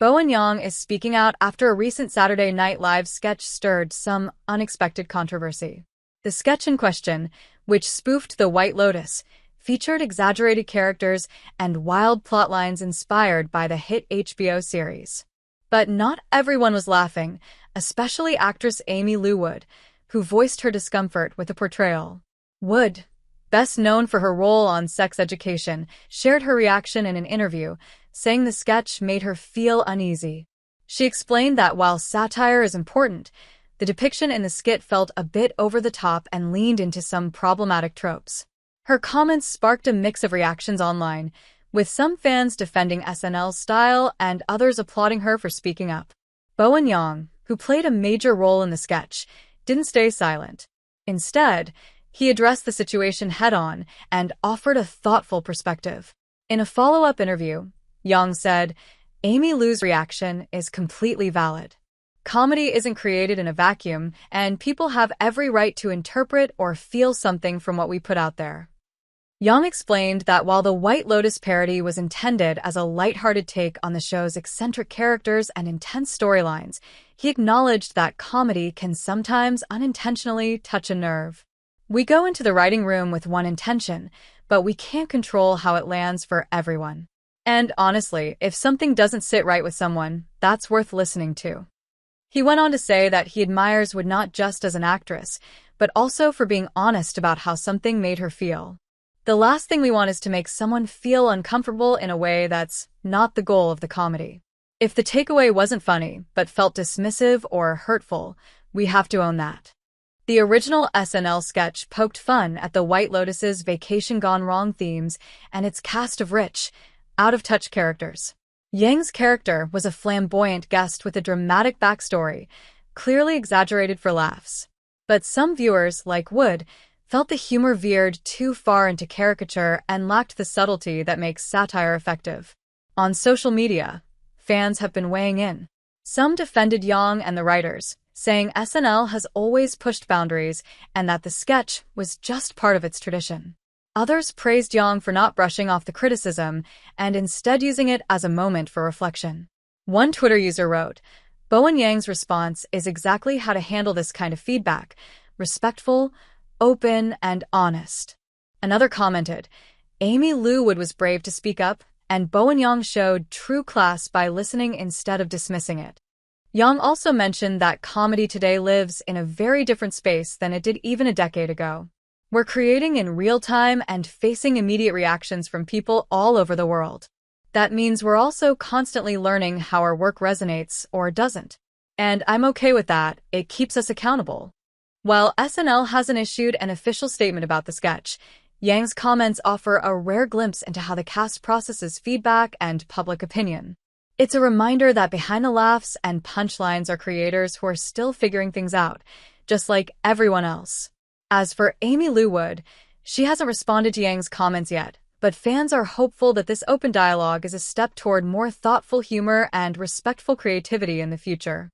Bowen Yang is speaking out after a recent Saturday Night Live sketch stirred some unexpected controversy. The sketch in question, which spoofed the White Lotus, featured exaggerated characters and wild plotlines inspired by the hit HBO series. But not everyone was laughing, especially actress Aimee Lou Wood, who voiced her discomfort with the portrayal. Wood, best known for her role on Sex Education, shared her reaction in an interview, saying the sketch made her feel uneasy. She explained that while satire is important, the depiction in the skit felt a bit over the top and leaned into some problematic tropes. Her comments sparked a mix of reactions online, with some fans defending SNL's style and others applauding her for speaking up. Bowen Yang, who played a major role in the sketch, didn't stay silent. Instead, he addressed the situation head-on and offered a thoughtful perspective. In a follow-up interview, Yang said, "Aimee Lou's reaction is completely valid. Comedy isn't created in a vacuum, and people have every right to interpret or feel something from what we put out there." Yang explained that while the White Lotus parody was intended as a lighthearted take on the show's eccentric characters and intense storylines, he acknowledged that comedy can sometimes unintentionally touch a nerve. "We go into the writing room with one intention, but we can't control how it lands for everyone. And honestly, if something doesn't sit right with someone, that's worth listening to." He went on to say that he admires Wood not just as an actress, but also for being honest about how something made her feel. "The last thing we want is to make someone feel uncomfortable in a way that's not the goal of the comedy. If the takeaway wasn't funny, but felt dismissive or hurtful, we have to own that." The original SNL sketch poked fun at the White Lotus's vacation gone wrong themes and its cast of rich, out-of-touch characters. Yang's character was a flamboyant guest with a dramatic backstory, clearly exaggerated for laughs. But some viewers, like Wood, felt the humor veered too far into caricature and lacked the subtlety that makes satire effective. On social media, fans have been weighing in. Some defended Yang and the writers, saying SNL has always pushed boundaries and that the sketch was just part of its tradition. Others praised Yang for not brushing off the criticism and instead using it as a moment for reflection. One Twitter user wrote, "Bowen Yang's response is exactly how to handle this kind of feedback: respectful, open, and honest." Another commented, "Aimee Lou Wood was brave to speak up, and Bowen Yang showed true class by listening instead of dismissing it." Yang also mentioned that comedy today lives in a very different space than it did even a decade ago. "We're creating in real time and facing immediate reactions from people all over the world. That means we're also constantly learning how our work resonates or doesn't. And I'm okay with that. It keeps us accountable." While SNL hasn't issued an official statement about the sketch, Yang's comments offer a rare glimpse into how the cast processes feedback and public opinion. It's a reminder that behind the laughs and punchlines are creators who are still figuring things out, just like everyone else. As for Aimee Lou Wood, she hasn't responded to Yang's comments yet, but fans are hopeful that this open dialogue is a step toward more thoughtful humor and respectful creativity in the future.